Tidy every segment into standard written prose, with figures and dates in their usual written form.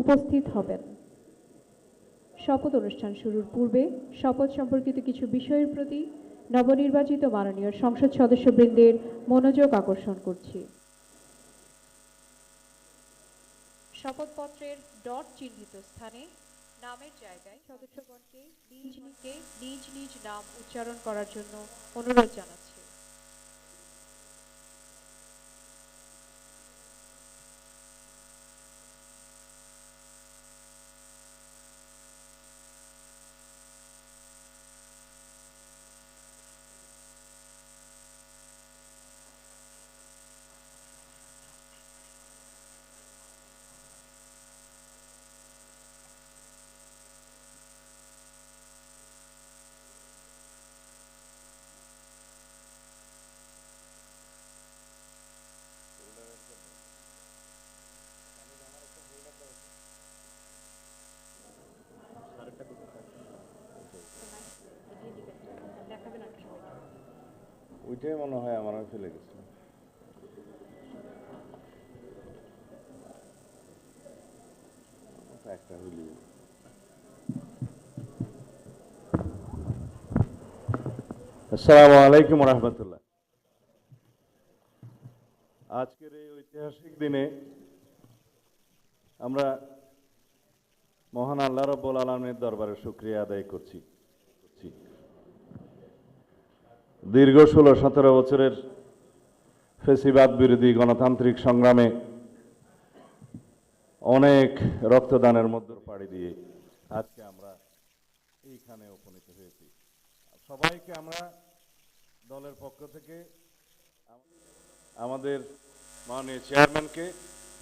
উপস্থিত হবেন। শপথ অনুষ্ঠান শুরুর পূর্বে শপথ সম্পর্কিত কিছু বিষয়ের প্রতি নবনির্বাচিত মাননীয় সংসদ সদস্যবৃন্দের মনোযোগ আকর্ষণ করছি। শপথপত্রের ডট চিহ্নিত স্থানে নামের জায়গায় সদস্যগণকে নিজ নিজ নাম উচ্চারণ করার জন্য অনুরোধ জানাচ্ছি। ওইটাই মনে হয় আমার ফেলে গেছে। একটা হইল। আসসালামু আলাইকুম রহমতুল্লাহ। আজকের এই ঐতিহাসিক দিনে আমরা মহান আল্লাহ রাব্বুল আলামিনের দরবারে শুকরিয়া আদায় করছি। দীর্ঘ 16-17 বছরের ফ্যাসিবাদ বিরোধী গণতান্ত্রিক সংগ্রামে অনেক রক্তদানের মধ্যে পাড়ি দিয়ে আজকে আমরা এইখানে উপনীত হয়েছি। সবাইকে আমরা দলের পক্ষ থেকে আমাদের মাননীয় চেয়ারম্যানকে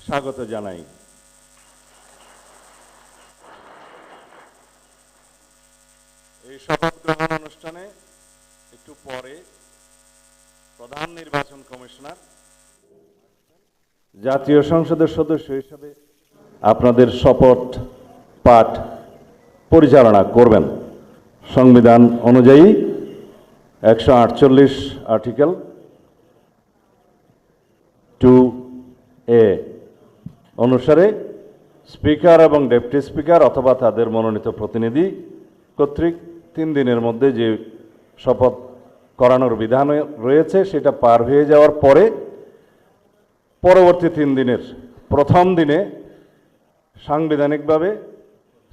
স্বাগত জানাই। এই শপথ গ্রহণ অনুষ্ঠানে একটু পরে প্রধান নির্বাচন কমিশনার জাতীয় সংসদের সদস্য হিসেবে আপনাদের শপথ পাঠ পরিচালনা করবেন। সংবিধান অনুযায়ী 148 আর্টিকেল 2A অনুসারে স্পিকার এবং ডেপুটি স্পিকার অথবা তাদের মনোনীত প্রতিনিধি কর্তৃক 3 দিনের মধ্যে যে শপথ করানোর বিধান রয়েছে সেটা পার হয়ে যাওয়ার পরে পরবর্তী 3 দিনের প্রথম দিনে সাংবিধানিকভাবে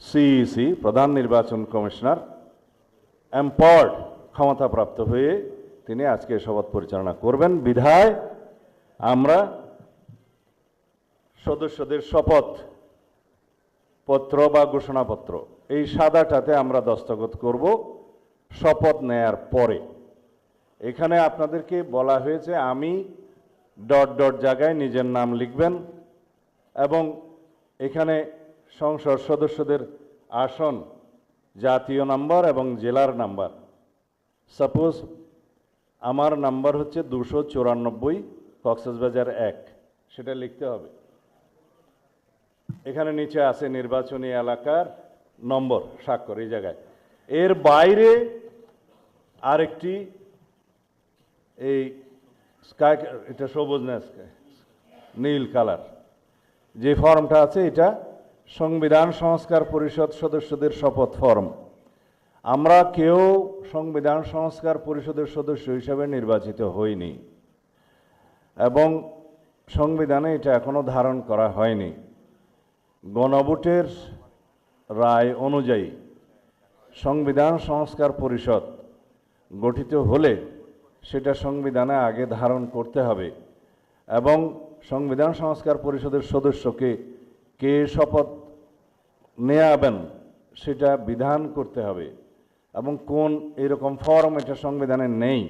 সিইসি প্রধান নির্বাচন কমিশনার এম্পাওয়ার্ড ক্ষমতাপ্রাপ্ত হয়ে তিনি আজকে শপথ পরিচালনা করবেন। বিধায় আমরা সদস্যদের শপথ পত্র বা ঘোষণাপত্র এই সাদাটাতে আমরা দস্তখত করব শপথ নেয়ার পরে। এখানে আপনাদেরকে বলা হয়েছে আমি ডট ডট জায়গায় নিজের নাম লিখবেন এবং এখানে সংসদ সদস্যদের আসন, জাতীয় নাম্বার এবং জেলার নাম্বার। সাপোজ আমার নাম্বার হচ্ছে 294 কক্সবাজার 1, সেটা লিখতে হবে। এখানে নিচে আছে নির্বাচনী এলাকার নম্বর, স্বাক্ষর এই জায়গায়। এর বাইরে আরেকটি এই স্কাই, এটা সবুজ না নীল কালার যে ফর্মটা আছে, এটা সংবিধান সংস্কার পরিষদ সদস্যদের শপথ ফর্ম। আমরা কেউ সংবিধান সংস্কার পরিষদের সদস্য হিসেবে নির্বাচিত হইনি এবং সংবিধানে এটা এখনো ধারণ করা হয়নি। গণভোটের রায় অনুযায়ী সংবিধান সংস্কার পরিষদ গঠিত হলে সেটা সংবিধানে আগে ধারণ করতে হবে এবং সংবিধান সংস্কার পরিষদের সদস্যকে কে শপথ নেয়াবেন সেটা বিধান করতে হবে এবং কোন এরকম ফর্ম এটা সংবিধানে নেই।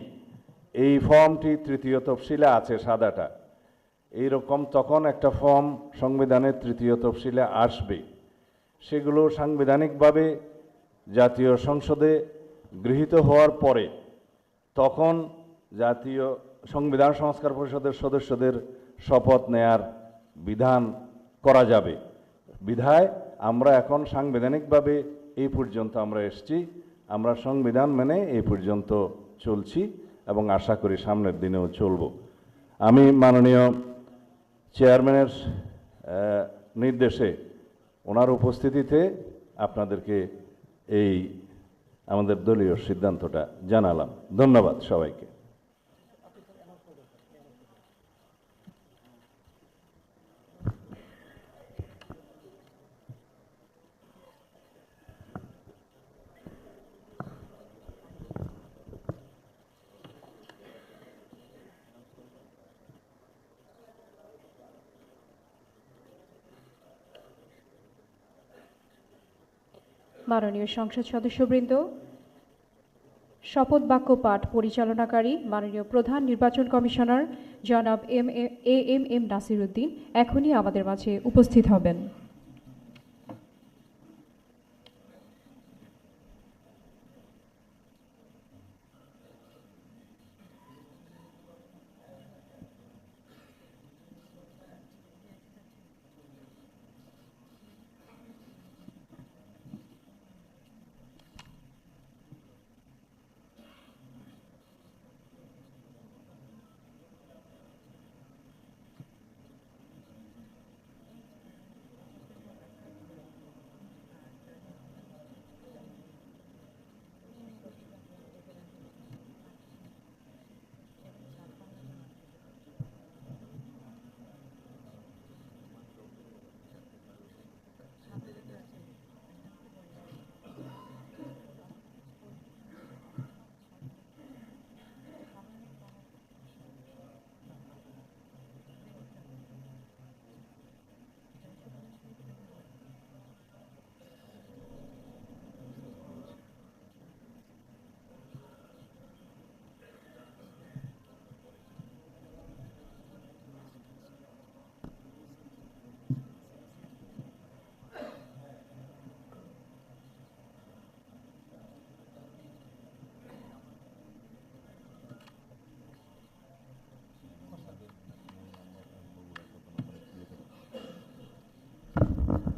এই ফর্মটি 3য় তফসিলে আছে সাদাটা। এইরকম তখন একটা ফর্ম সংবিধানের 3য় তফসিলে আসবে। সেগুলো সাংবিধানিকভাবে জাতীয় সংসদে গৃহীত হওয়ার পরে তখন জাতীয় সংবিধান সংস্কার পরিষদের সদস্যদের শপথ নেয়ার বিধান করা যাবে। বিধায় আমরা এখন সাংবিধানিকভাবে এই পর্যন্ত আমরা এসেছি। আমরা সংবিধান মেনে এই পর্যন্ত চলছি এবং আশা করি সামনের দিনেও চলব। আমি মাননীয় চেয়ারম্যানের নির্দেশে ওনার উপস্থিতিতে আপনাদেরকে এই আমাদের দলীয় সিদ্ধান্তটা জানালাম। ধন্যবাদ সবাইকে। মাননীয় সংসদ সদস্যবৃন্দ, শপথ বাক্য পাঠ পরিচালনাকারী মাননীয় প্রধান নির্বাচন কমিশনার জনাব এম নাসির উদ্দিন এখনই আমাদের মাঝে উপস্থিত হবেন।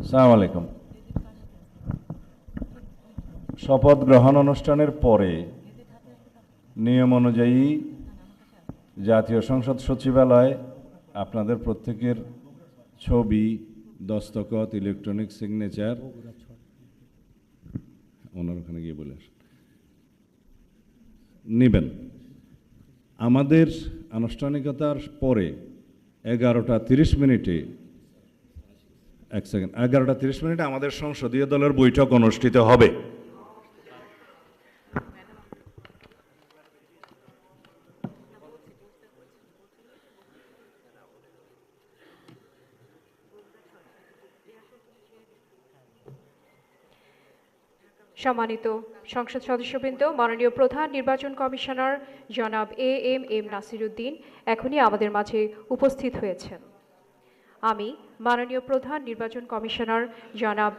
আসসালামু আলাইকুম। শপথ গ্রহণ অনুষ্ঠানের পরে নিয়ম অনুযায়ী জাতীয় সংসদ সচিবালয় আপনাদের প্রত্যেকের ছবি, দস্তখত, ইলেকট্রনিক সিগনেচার ওনার ওখানে গিয়ে বলে আসেন নেবেন। আমাদের আনুষ্ঠানিকতার পরে 11:30 এক সেকেন্ড 11:30 আমাদের সংসদীয় দলের বৈঠক অনুষ্ঠিত হবে। সম্মানিত সংসদ সদস্যবৃন্দ, মাননীয় প্রধান নির্বাচন কমিশনার জনাব এম নাসির উদ্দিন এখনই আমাদের মাঝে উপস্থিত হয়েছেন। আমি মাননীয় প্রধান নির্বাচন কমিশনার জনাব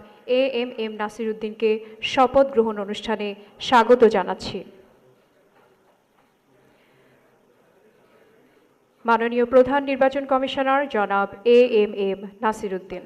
এম নাসির উদ্দিনকে শপথ গ্রহণ অনুষ্ঠানে স্বাগত জানাচ্ছি। মাননীয় প্রধান নির্বাচন কমিশনার জনাব এম নাসির উদ্দিন।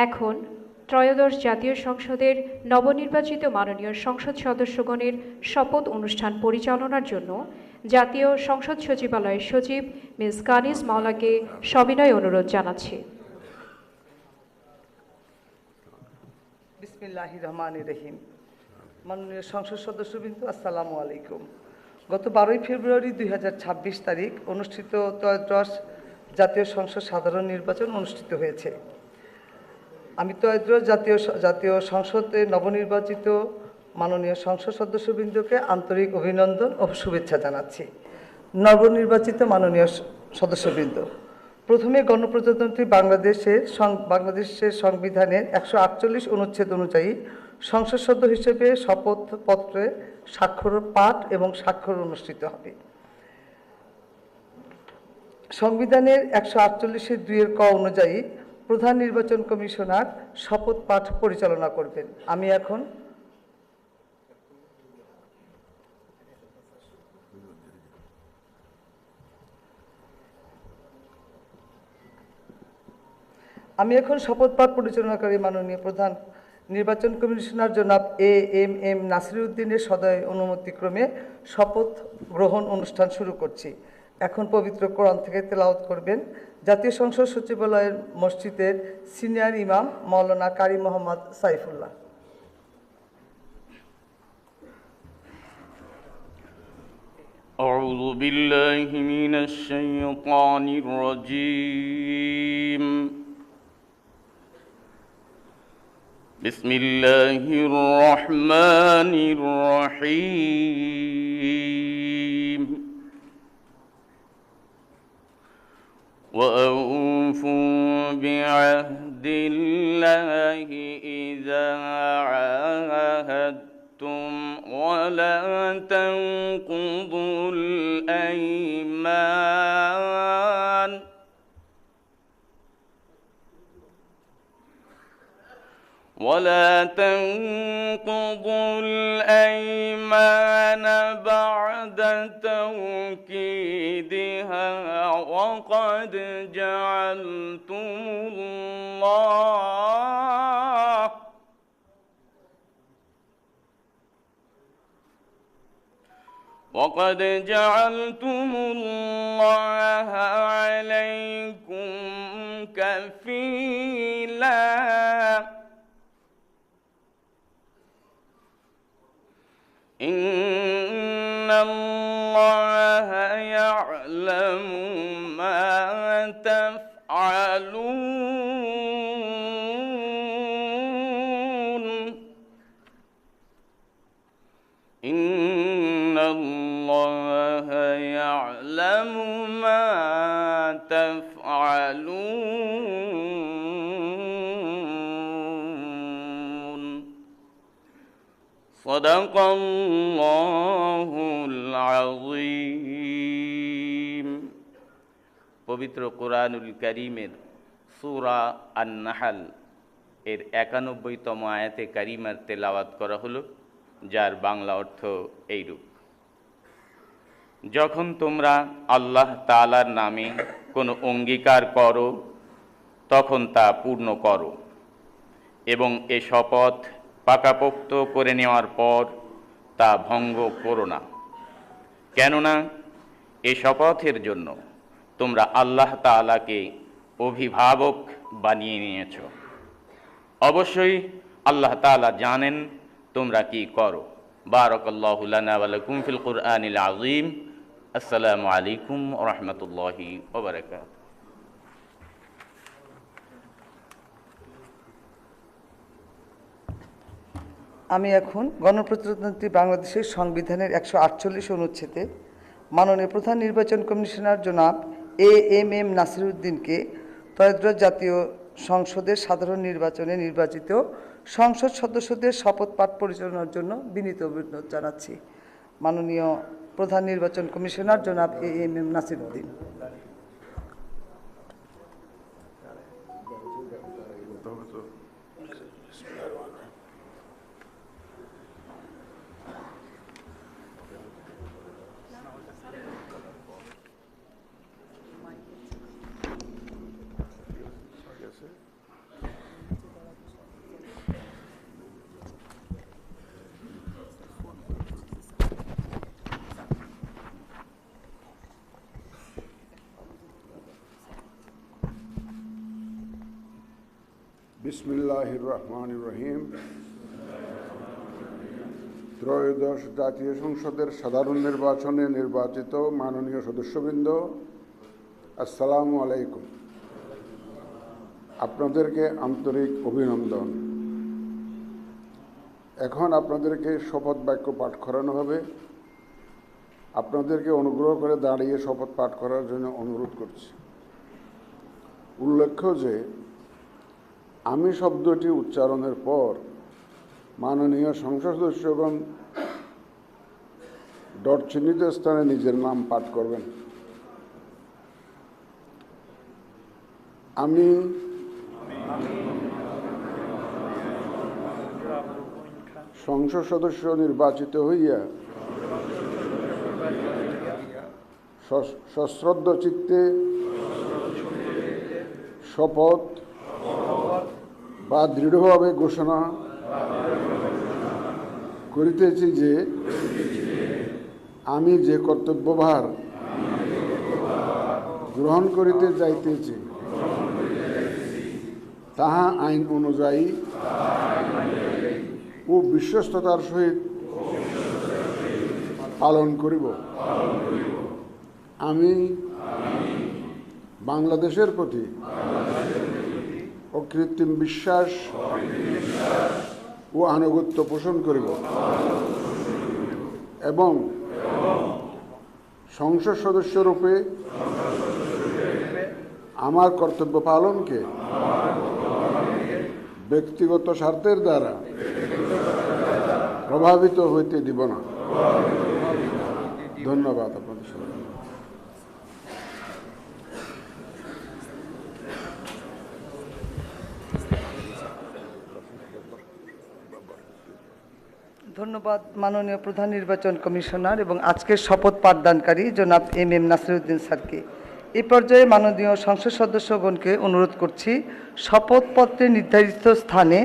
এখন ত্রয়োদশ জাতীয় সংসদের নবনির্বাচিত মাননীয় সংসদ সদস্যগণের শপথ অনুষ্ঠান পরিচালনার জন্য জাতীয় সংসদ সচিবালয়ের সচিব মিস কানিজ মাওলাকে সবিনয় অনুরোধ জানাচ্ছি। বিসমিল্লাহির রহমানির রহিম। মাননীয় সংসদ সদস্যবৃন্দ, আসসালামু আলাইকুম। গত 12 ফেব্রুয়ারি 2026 তারিখ অনুষ্ঠিত ত্রয়োদশ জাতীয় সংসদ সাধারণ নির্বাচন অনুষ্ঠিত হয়েছে। আমি ত্রয়োদশ জাতীয় সংসদের নবনির্বাচিত মাননীয় সংসদ সদস্যবৃন্দকে আন্তরিক অভিনন্দন ও শুভেচ্ছা জানাচ্ছি। নবনির্বাচিত মাননীয় সদস্যবৃন্দ, প্রথমে গণপ্রজাতন্ত্রী বাংলাদেশের সংবিধানের 148 অনুচ্ছেদ অনুযায়ী সংসদ সদস্য হিসেবে শপথপত্রে স্বাক্ষর পাঠ এবং স্বাক্ষর অনুষ্ঠিত হবে। সংবিধানের 148(2) ক অনুযায়ী প্রধান নির্বাচন কমিশনার শপথ পাঠ পরিচালনা করবেন। আমি এখন শপথ পাঠ পরিচালনাকারী মাননীয় প্রধান নির্বাচন কমিশনার জনাব এম নাসিরউদ্দিনের সদয় অনুমতিক্রমে শপথ গ্রহণ অনুষ্ঠান শুরু করছি। এখন পবিত্র কোরআন থেকে তেলাওয়াত করবেন জাতীয় সংসদ সচিবালয়ের মসজিদের সিনিয়র ইমাম মাওলানা কারি মোহাম্মদ সাইফুল্লাহ। أعوذ بالله من الشيطان الرجيم. بسم الله الرحمن الرحيم. وأوفوا بعهد الله إذا عاهدتم ولا تنقضوا الأيمان بعد توكيدها وقد جعلتم الله عليكم كفيلا. إن الله يعلم ما تفعلون. إن الله يعلم ما تفعلون. صدق الله العظيم. পবিত্র কোরআনুল কারীমের সূরা আন-নাহল এর 91তম আয়াতে কারিমার তেলাওয়াত করা হলো, যার বাংলা অর্থ এইরূপ: যখন তোমরা আল্লাহ তাআলার নামে কোনো অঙ্গীকার করো তখন তা পূর্ণ করো এবং এ শপথ পাকাপোক্ত করে নেওয়ার পর তা ভঙ্গ করো না, কেননা এ শপথের জন্য তোমরা আল্লাহ তাআলাকে অভিভাবক বানিয়ে নিয়েছ। অবশ্যই আল্লাহ তাআলা জানেন তোমরা কি করো। বারাকাল্লাহু লানা ওয়া লাকুম ফিল কুরআনিল আযীম। আসসালামু আলাইকুম ওয়া রাহমাতুল্লাহি ওয়া বারাকাতুহু। আমি এখন গণপ্রজাতন্ত্রী বাংলাদেশের সংবিধানের 148 অনুচ্ছেদে মাননীয় প্রধান নির্বাচন কমিশনার জনাব এম নাসিরউদ্দিনকে ত্রয়োদশ জাতীয় সংসদের সাধারণ নির্বাচনে নির্বাচিত সংসদ সদস্যদের শপথ পাঠ পরিচালনার জন্য বিনীত অনুরোধ জানাচ্ছি। মাননীয় প্রধান নির্বাচন কমিশনার জনাব এম নাসিরউদ্দিন। বিসমিল্লাহির রহমানির রহিম। ত্রয়োদশ জাতীয় সংসদের সাধারণ নির্বাচনে নির্বাচিত মাননীয় সদস্যবৃন্দ, আসসালামু আলাইকুম। আপনাদেরকে আন্তরিক অভিনন্দন। এখন আপনাদেরকে শপথ বাক্য পাঠ করানো হবে। আপনাদেরকে অনুগ্রহ করে দাঁড়িয়ে শপথ পাঠ করার জন্য অনুরোধ করছি। উল্লেখ্য যে আমি শব্দটি উচ্চারণের পর মাননীয় সংসদ সদস্যগণ ডট চিহ্নিত স্থানে নিজের নাম পাঠ করবেন। আমি সংসদ সদস্য নির্বাচিত হইয়া সশ্রদ্ধ চিত্তে শপথ বা দৃঢ়ভাবে ঘোষণা করিতেছি যে আমি যে কর্তব্যভার গ্রহণ করিতে যাইতেছি তাহা আইন অনুযায়ী ও বিশ্বস্ততার সহিত পালন করিব। আমি বাংলাদেশের প্রতি অকৃত্রিম বিশ্বাস ও আনুগত্য পোষণ করিব এবং সংসদ সদস্যরূপে আমার কর্তব্য পালনকে ব্যক্তিগত স্বার্থের দ্বারা প্রভাবিত হইতে দিব না। ধন্যবাদ আপনাদের সবাই। ধন্যবাদ মাননীয় প্রধান নির্বাচন কমিশনার এবং আজকের শপথ পাঠদানকারী জনাব এম নাসিরুদ্দিন স্যারকে। এই পর্যায়ে মাননীয় সংসদ সদস্যগণকে অনুরোধ করছি শপথপত্রে নির্ধারিত স্থানে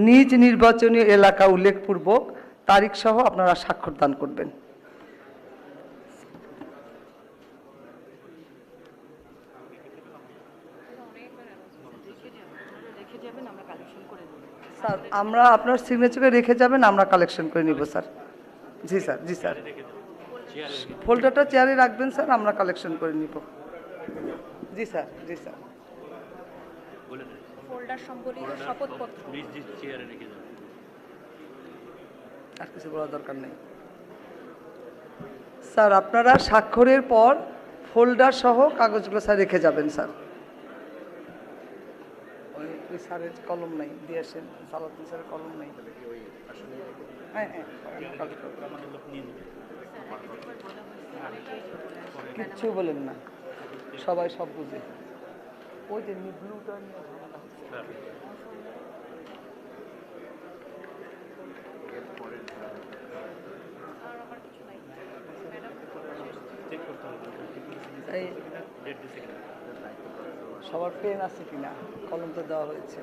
নিজ নির্বাচনী এলাকা উল্লেখপূর্বক তারিখ সহ আপনারা স্বাক্ষর দান করবেন। স্যার আমরা আপনার সিগনেচারে রেখে যাবেন, আমরা কালেকশন করে নিব স্যার। জি স্যার, জি স্যার, ফোল্ডারটা চেয়ারে রাখবেন স্যার, আমরা কালেকশন করে নিব। জি স্যার, জি স্যার। ফোল্ডার সম্বলিত শপথপত্র আর কিছু বলার দরকার নেই স্যার। আপনারা স্বাক্ষরের পর ফোল্ডার সহ কাগজগুলো স্যার রেখে যাবেন স্যার। ওই স্যারের কলম নাই, দিয়ে আসেন। সালাউদ্দিন স্যারের কলম নাই। হ্যাঁ হ্যাঁ, কিচ্ছু বলেন না, সবাই সব বুঝে। ওই যে ব্লুটা নিয়ে ঝামেলা হচ্ছে। এই সবার পেন আছে কিনা? কলম তো দেওয়া হয়েছে।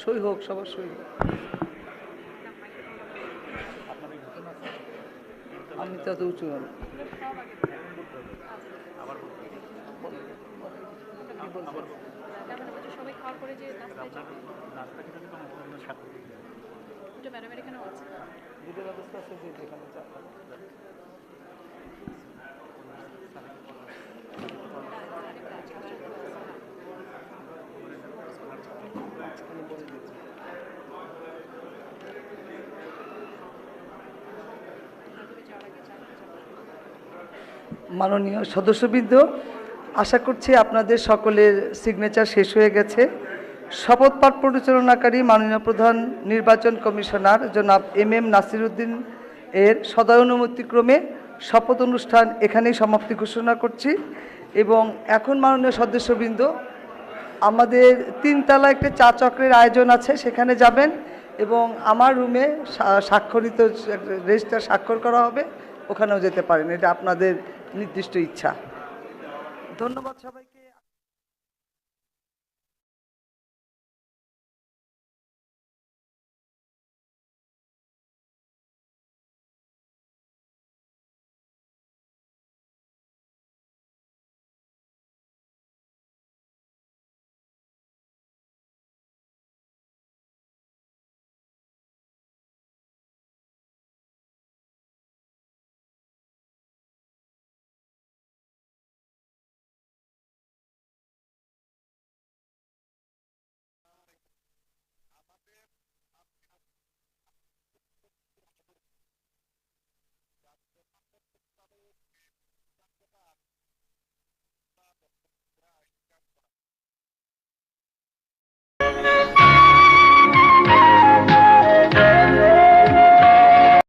সই হোক, সবার সই হোক। আমি তো এত উঁচু হল। সবাই খাওয়ার পরে যে নাস্তায় যাবে ওটা ম্যাডামের এখানেও আছে। দুটো ব্যবস্থা আছে যে যেখানে মাননীয় সদস্যবৃন্দ, আশা করছি আপনাদের সকলের সিগনেচার শেষ হয়ে গেছে। শপথ পাঠ পরিচালনাকারী মাননীয় প্রধান নির্বাচন কমিশনার জনাব এম নাসিরুদ্দিন এর সদয়ানুমতিক্রমে শপথ অনুষ্ঠান এখানেই সমাপ্তি ঘোষণা করছি। এবং এখন মাননীয় সদস্যবৃন্দ, আমাদের 3 তলা একটা চা চক্রের আয়োজন আছে, সেখানে যাবেন এবং আমার রুমে স্বাক্ষরিত রেজিস্টার স্বাক্ষর করা হবে, ওখানেও যেতে পারেন। এটা আপনাদের নির্দিষ্ট ইচ্ছা। ধন্যবাদ সবাইকে।